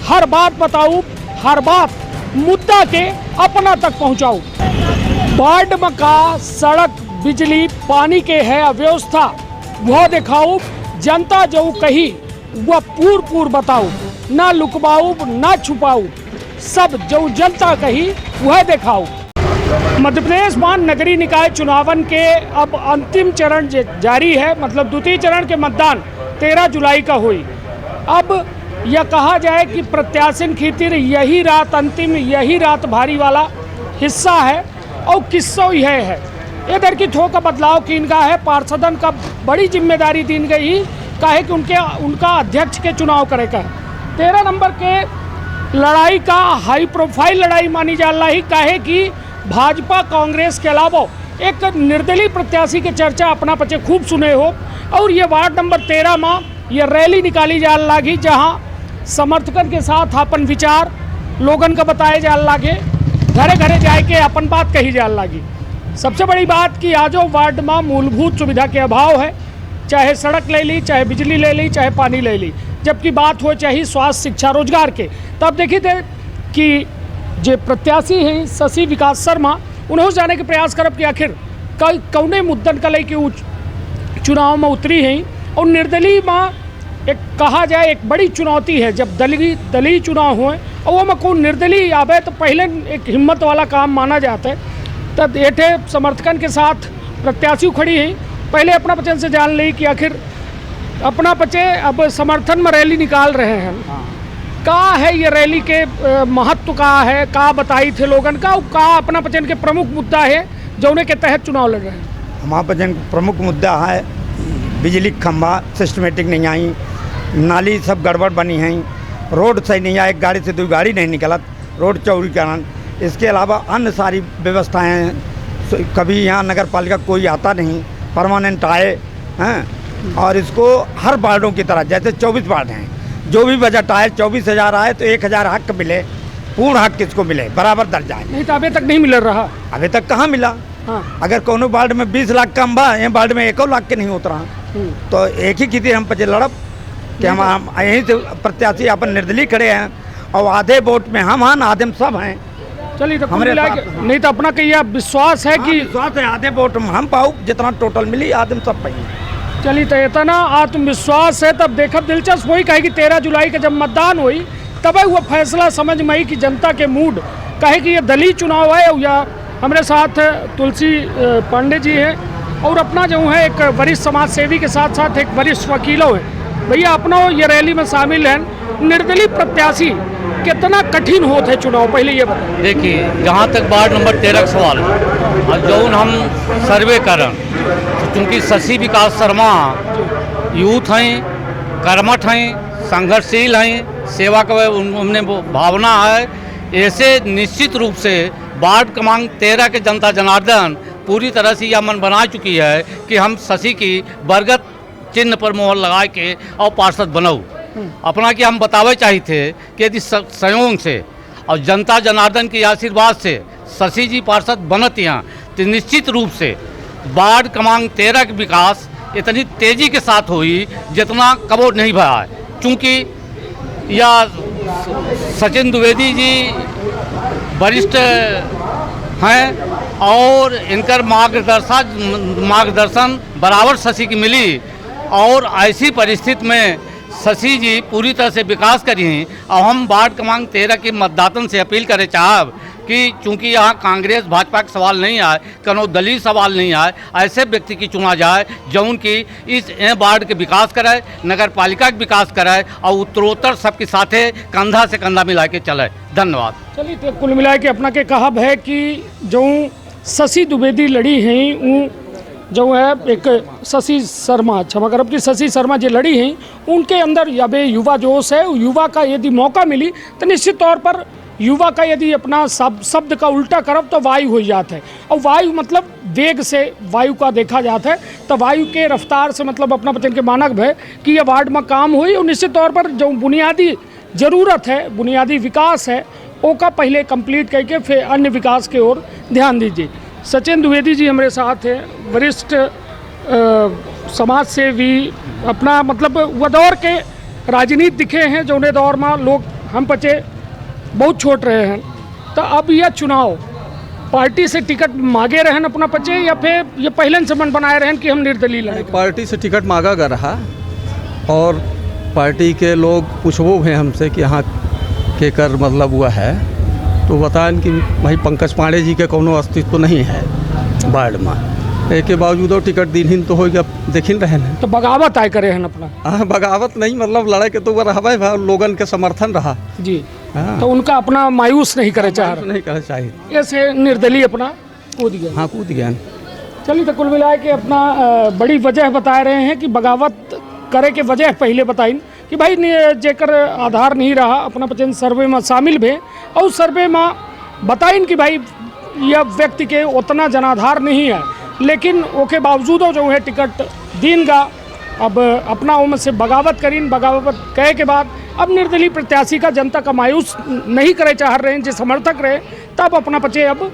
हर बात बताऊँ, हर बात मुद्दा के अपना तक पहुँचाऊँ। वार्ड में का सड़क, बिजली, पानी के है अव्यवस्था वह दिखाऊँ। जनता जो कही वह पूर बताऊँ, ना लुकवाऊँ ना छुपाऊँ, सब जो जनता कही वह दिखाऊँ। मध्य प्रदेश मान नगरीय निकाय चुनावन के अब अंतिम चरण जारी है, मतलब द्वितीय चरण के मतदान 13 जुलाई का हुई। अब यह कहा जाए कि प्रत्याशिन खातिर यही रात अंतिम, यही रात भारी वाला हिस्सा है। और किस्सा यह है इधर की थोक बदलाव की इनका है, पार्षदन का बड़ी जिम्मेदारी दी गई काहे कि उनका अध्यक्ष के चुनाव करे का है। 13 नंबर के लड़ाई का हाई प्रोफाइल लड़ाई मानी जा रही, काहे कि भाजपा कांग्रेस के अलावा एक निर्दलीय प्रत्याशी की चर्चा अपना पचे खूब सुने हो। और ये वार्ड नंबर 13 में ये रैली निकाली जा लगी, जहां समर्थकन के साथ अपन विचार लोगन का बताए जा लगे, घरे घरे जाके अपन बात कही जा लगी। सबसे बड़ी बात कि आजो वार्ड में मूलभूत सुविधा के अभाव है, चाहे सड़क ले ली, चाहे बिजली ले ली, चाहे पानी ले ली। जबकि बात हो चाहे स्वास्थ्य, शिक्षा, रोजगार के, तब देखिए थे कि जो प्रत्याशी हैं शशि विकास शर्मा, उन्होंने जाने के प्रयास करब कि आखिर कौने मुद्दन का लेके चुनाव में उतरी हैं। और निर्दलीय में एक कहा जाए एक बड़ी चुनौती है, जब दलीय चुनाव हुए और वो में कौन निर्दलीय आवे तो पहले एक हिम्मत वाला काम माना जाता है। तब एठे समर्थकन के साथ प्रत्याशी खड़ी हैं, पहले अपना पचन से जान ली कि आखिर अपना पचे अब समर्थन में रैली निकाल रहे हैं। का है ये रैली के महत्व का है, का बताई थे लोगन का अपना पचन के प्रमुख मुद्दा है जो उन्हें के तहत चुनाव लड़ रहे हैं। हमारा पचन प्रमुख मुद्दा है बिजली खंभा सिस्टमेटिक नहीं आई, नाली सब गड़बड़ बनी है, रोड सही नहीं आए, एक गाड़ी से 2 गाड़ी नहीं निकलत, रोड चौड़ीकरण, इसके अलावा अन्य सारी व्यवस्थाएं। कभी यहाँ नगर पालिका कोई आता नहीं, परमानेंट आए हैं। और इसको हर वार्डों की तरह जैसे 24 वार्ड हैं, जो भी बजट आए 24,000 आए तो 1,000 हक मिले, पूर्ण हक किसको मिले, बराबर दर्जा है। नहीं तो अभी तक नहीं मिल रहा, अभी तक कहाँ मिला। हाँ। अगर कोनो वार्ड में 20 लाख का अम्बा है, वार्ड में 1 लाख के नहीं उतरा, तो एक ही की हम पचे लड़ब कि हम यहीं से प्रत्याशी अपन निर्दलीय खड़े हैं और आधे वोट में हम हैं, आधे सब हैं। चलिए तो हमारे नहीं तो अपना कहिए विश्वास है कि विश्वास है आधे वोट में हम पाऊ, जितना टोटल मिली आधे सब पाई। चलिए तो इतना आत्मविश्वास है, तब देखब दिलचस्प हुई कहे कि 13 जुलाई का जब मतदान हुई तब वो फैसला समझ में आई कि जनता के मूड कहे कि ये दलीय चुनाव है। या हमारे साथ तुलसी पांडे जी हैं और अपना जो है एक वरिष्ठ समाज सेवी के साथ साथ एक वरिष्ठ वकीलों है। भैया अपना ये रैली में शामिल हैं, निर्दलीय प्रत्याशी कितना कठिन होता है चुनाव, पहले ये बताएं। देखिए जहाँ तक वार्ड नंबर 13 का सवाल है, जो हम सर्वे करें तो चूँकि शशि विकास शर्मा यूथ हैं, कर्मठ हैं, संघर्षशील हैं, सेवा का उनमें भावना है, ऐसे निश्चित रूप से वार्ड क्रमांक 13 के जनता जनार्दन पूरी तरह से यह मन बना चुकी है कि हम शशि की बरगद चिन्ह पर मोहर लगा के और पार्षद बनाऊ। अपना कि हम बतावे चाहिए थे कि यदि संयोग से और जनता जनार्दन के आशीर्वाद से शशि जी पार्षद बनत यहाँ तो निश्चित रूप से वार्ड क्रमांक 13 का विकास इतनी तेज़ी के साथ हुई जितना कबो नहीं भरा है। चूँकि यह सचिन द्विवेदी जी वरिष्ठ हैं और इनकर मार्गदर्शन बराबर शशि की मिली और ऐसी परिस्थिति में शशि जी पूरी तरह से विकास करी। और हम वार्ड क्रमांक 13 के मतदातन से अपील करे चाहब कि चूंकि यहाँ कांग्रेस भाजपा का सवाल नहीं आए, कनो दलीय सवाल नहीं आए, ऐसे व्यक्ति की चुना जाए जौन की इस वार्ड के विकास कराए, नगर पालिका के विकास कराए और उत्तरोत्तर सबके साथे कंधा से कंधा मिला के चले। धन्यवाद। चलिए तो कुल मिला के अपना के कहब है कि जो शशि द्विवेदी लड़ी हैं वो जो है एक शशि शर्मा, क्षमा करब कि शशि शर्मा जो लड़ी हैं उनके अंदर अब युवा जोश है। युवा का यदि मौका मिली तो निश्चित तौर पर युवा का यदि अपना शब्द का उल्टा करब तो वायु हो जाता है। और वायु मतलब वेग से वायु का देखा जाता है, तो वायु के रफ्तार से मतलब अपना वचन के मानक है कि यह वार्ड में काम हुई। और निश्चित तौर पर जो बुनियादी ज़रूरत है, बुनियादी विकास है, वो का पहले कंप्लीट करके फिर अन्य विकास की ओर ध्यान दीजिए। सचिन द्विवेदी जी हमारे साथ हैं, वरिष्ठ समाज सेवी, अपना मतलब वह दौर के राजनीति दिखे हैं जो उन्हें दौर में लोग हम बच्चे बहुत छोट रहे हैं, तो अब यह चुनाव पार्टी से टिकट मांगे रहन अपना बच्चे या फिर ये पहले से मन बनाए रहन कि हम निर्दलीय लड़ेंगे? पार्टी से टिकट मांगा गया रहा और पार्टी के लोग पूछबो हैं हमसे कि यहाँ के कर मतलब हुआ है, तो बताएं कि भाई पंकज पांडे जी के कोनो अस्तित्व तो नहीं है वार्ड में। एक के बावजूद टिकट दिन तो हो गया देखिन रहे हैं। तो बगावत आय करे हैं अपना? हाँ, बगावत नहीं मतलब लड़ाई के तो रहा लोगन के समर्थन रहा जी। हाँ। तो उनका अपना मायूस नहीं करे चाह रहे? नहीं करे चाहिए, ऐसे निर्दलीय अपना कूद गया। हाँ कूद गया। चलिए, तो कुल मिला के अपना बड़ी वजह बता रहे हैं कि बगावत करे के वजह पहले बताइन कि भाई जेकर आधार नहीं रहा अपना बच्चन सर्वे में शामिल भे और सर्वे में बताइन कि भाई यह व्यक्ति के उतना जनाधार नहीं है, लेकिन ओके बावजूद जो है टिकट दीन का अब अपना उम्र से बगावत करीन। बगावत कहे के बाद अब निर्दलीय प्रत्याशी का जनता का मायूस नहीं करे चाह रहे हैं, जो समर्थक रहे तब अपना बच्चे अब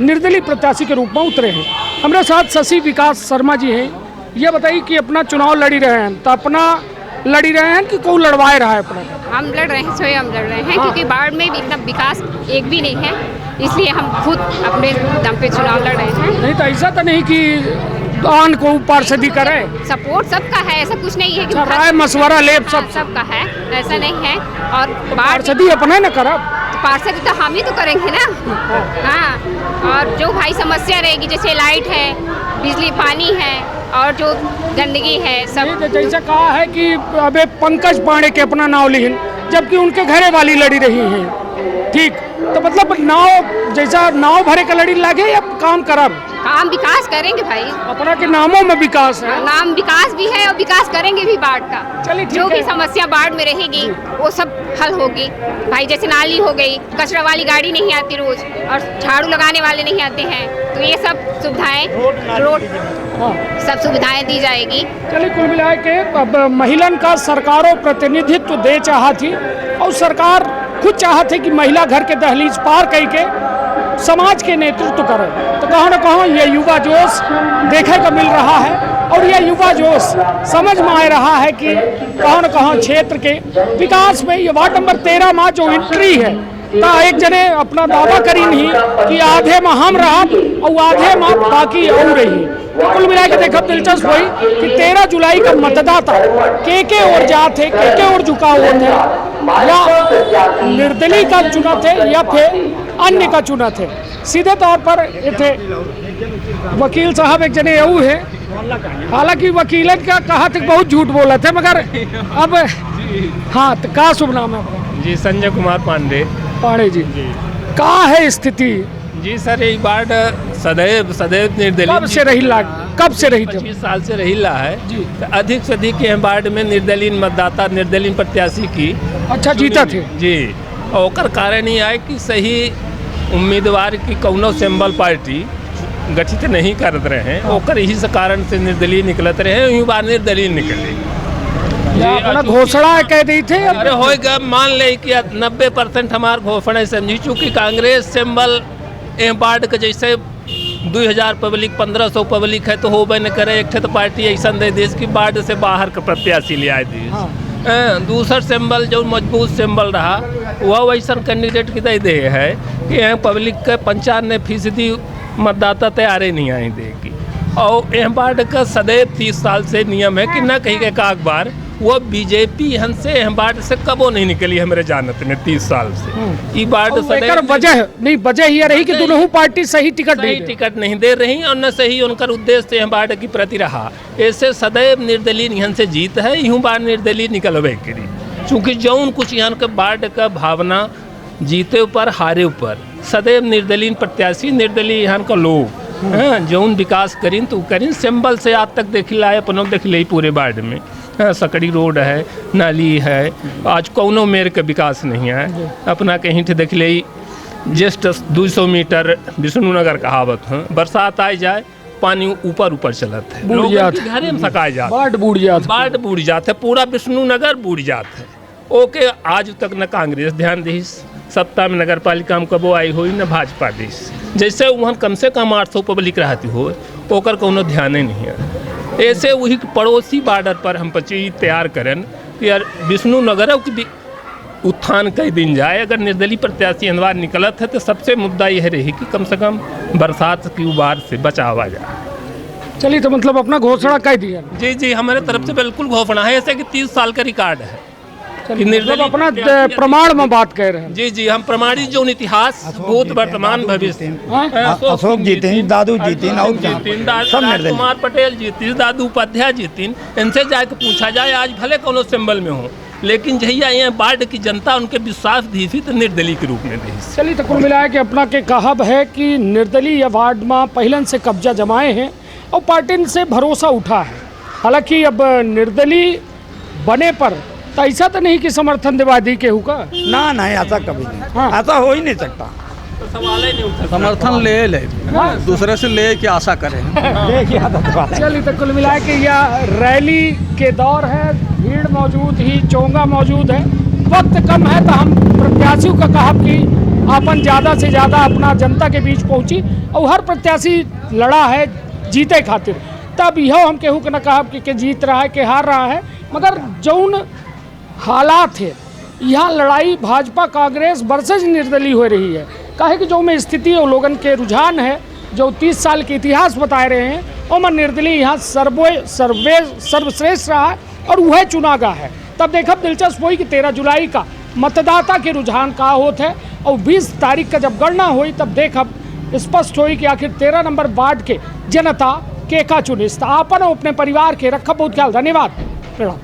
निर्दलीय प्रत्याशी के रूप में उतरे हैं। हमारे साथ शशि विकास शर्मा जी हैं। ये बताइए कि अपना चुनाव लड़ी रहे हैं, तो अपना लड़ी रहे हैं कि कोई लड़वाए रहा है अपना? हम लड़ रहे हैं, स्वयं हम लड़ रहे हैं, क्योंकि बाढ़ में भी इतना विकास एक भी नहीं है, इसलिए हम खुद अपने दम पे चुनाव लड़ रहे हैं। नहीं तो ऐसा तो नहीं कि आन को पार्षदी करे? सपोर्ट सबका है, ऐसा कुछ नहीं है कि राय मशवरा लेब सब सबका है, ऐसा नहीं है। और बाढ़ पार्षदी अपना न करा, पार्षदी तो हम ही तो करेंगे ना। हाँ, और जो भाई समस्या रहेगी जैसे लाइट है, बिजली पानी है और जो गंदगी है सब। जैसा कहा है कि अबे पंकज पांडे के अपना नाव लिखिन, जबकि उनके घरे वाली लड़ी रही हैं। ठीक, तो मतलब नाव जैसा नाव भरे का लड़ी लागे या काम करब? काम विकास करेंगे भाई, अपना के नामों में विकास है, नाम विकास भी है और विकास करेंगे भी बाढ़ का। चलिए ठीक जो है। भी समस्या बाढ़ में रहेगी वो सब हल होगी भाई। जैसे नाली हो गई, कचरा वाली गाड़ी नहीं आती रोज और झाड़ू लगाने वाले नहीं आते हैं, तो ये सब सुविधाएं रोड सब सुविधाएं दी जाएगी। चलिए, कुल मिला के अब महिलन का सरकारों प्रतिनिधित्व दे चाहा थी और सरकार खुद चाहते कि महिला घर के दहलीज पार कई के समाज के नेतृत्व करे। तो कहाँ न कहाँ ये युवा जोश देखे को मिल रहा है और यह युवा जोश समझ में आ रहा है कि कहाँ न कहाँ क्षेत्र के विकास में ये वार्ड नंबर 13 में जो एंट्री है, ता एक जने अपना दावा करी नहीं कि आधे में हम रहा और आधे में बाकी और रही। तो कुल मिला के देखो दिलचस्प हुई कि 13 जुलाई का मतदाता के ओर जाते, के ओर झुका हुए थे, या निर्दलीय का चुना थे या फिर अन्य का चुना थे। सीधे तौर पर थे वकील साहब एक जने यू है, हालांकि वकीलन का कहा थे बहुत झूठ बोला थे, मगर अब हाँ तो का शुभ नाम है जी? संजय कुमार पांडे जी। का है स्थिति जी? सर ये वार्ड सदैव निर्दलीय कब से रही थे? 25 साल से रही है जी। तो अधिक से अधिक ये वार्ड में निर्दलीय मतदाता निर्दलीय प्रत्याशी की अच्छा जीता थे जी। और ओकर कारण ही आए कि सही उम्मीदवार की कौनो सिंबल पार्टी गठित नहीं करत रहे हैं, ओकर यही से कारण से निर्दलीय निकलत रहे, यूँ बार निर्दलीय निकले। अपना घोषणा कह दी थे। अरे होएगा, मान ले कि 90% हमार घोषणा समझी, चूँकि कांग्रेस सिंबल वार्ड के जैसे 2000 पब्लिक 1500 पब्लिक है तो होबे न करे। एक तो पार्टी ऐसा दे देश की वार्ड से बाहर का प्रत्याशी ले आए दी। दूसरा सिंबल जो मजबूत सिंबल रहा वह वैसा कैंडिडेट की दे है कि यहाँ पब्लिक के 95% मतदाता तैयार नहीं आई देगी। और यह वार्ड का सदैव 30 साल से नियम है कि न कहीं के काक बार वो बीजेपी हमसे वार्ड से कबो नहीं निकली है मेरे जानत में 30 साल से। ये वार्ड वजह ये रही कि दोनों पार्टी सही टिकट नहीं दे रही और न सही उनका उद्देश्य यह वार्ड की प्रति रहा। ऐसे सदैव निर्दलीय यहाँ से जीत है, यूँ बार निर्दलीय निकलवे करी। चूँकि जौन कुछ यहाँ के वार्ड का भावना जीते ऊपर हारे ऊपर सदैव निर्दलीय प्रत्याशी निर्दलीय यहाँ का लोग जौन विकास करीन तो करीन। सिंबल से आज तक देख लाए अपनों देख ले पूरे वार्ड में सकड़ी रोड है, नाली है, आज कौनो मेर के विकास नहीं है। अपना कहीं थे देख ले जस्ट 200 मीटर विष्णुनगर कहावत है, बरसात आ जाए पानी ऊपर चलत है, घरे में सकाए जाते, बाढ़ बूढ़ जाते, पूरा विष्णुनगर बूढ़ जाते है। ओके, आज तक न कांग्रेस ध्यान दी, सत्ता में नगर पालिका में कबो आई हो न भाजपा दी। जैसे वहाँ कम से कम 800 पब्लिक रहती हो ओकर कोनो ध्यान नहीं है। ऐसे वही पड़ोसी बॉर्डर पर हम पची तैयार करें कि यार विष्णुनगर उत्थान कई दिन जाए। अगर निर्दलीय प्रत्याशी हंदवार निकलत है तो सबसे मुद्दा यह रही कि कम से कम बरसात की उबार से बचावा जाए। चलिए, तो मतलब अपना घोषणा कह दिया। जी जी, हमारे तरफ से बिल्कुल घोषणा है, ऐसे कि 30 साल का रिकॉर्ड है कि मतलब निर्दलीय अपना प्रत्याशी प्रमाण में बात कह रहे हैं। जी जी, हम प्रमाणित जो इतिहास भूत वर्तमान भविष्य हाँ? अशोक जीतिन, दादू जीतिन और जीतिन, सब निर्दलीय। कुमार पटेल जीतिन, दादू उपाध्याय जीतिन, इनसे जाके पूछा जाए आज भले कोनो सिंबल में हो, लेकिन जहिया ये वार्ड की जनता उनके विश्वास दी थी तो निर्दलीय के रूप में दी। चलिए, तो कुल मिलाया कि अपना के कहब है कि निर्दलीय वार्ड में पहलन से कब्जा जमाए हैं और पार्टी से भरोसा उठा है। हालांकि अब निर्दलीय बने पर तो ऐसा तो नहीं कि समर्थन दिवा दी केहू का। ना नहीं, ऐसा कभी नहीं, हाँ। ऐसा हो ही नहीं सकता। तो सवाल ही नहीं उठा। समर्थन ले दूसरे से ले के आशा करें। देखिए आदत बात है। चलिए, तो कुल मिला के यह रैली के दौर है, भीड़ मौजूद ही, चोंगा मौजूद है, वक्त कम है, तो हम प्रत्याशियों का कहब कि अपन ज़्यादा से ज़्यादा अपना जनता के बीच पहुँची और हर प्रत्याशी लड़ा है जीते खातिर। तब यह हम केहू के न कहब कि जीत रहा है कि हार रहा है, मगर जौन हालात है यहाँ लड़ाई भाजपा कांग्रेस वर्सेज निर्दलीय हो रही है। काहे कि जो में स्थिति और लोगन के रुझान है, जो 30 साल के इतिहास बता रहे हैं, और निर्दलीय यहाँ सर्वश्रेष्ठ रहा है और वह चुना गया है। तब देखब दिलचस्प हुई कि 13 जुलाई का मतदाता के रुझान का होता है और 20 तारीख का जब गणना हुई तब देखब स्पष्ट हुई कि आखिर 13 नंबर वार्ड के जनता के का चुनिस। आपन और अपने परिवार के रखब बहुत ख्याल। धन्यवाद। प्रणाम।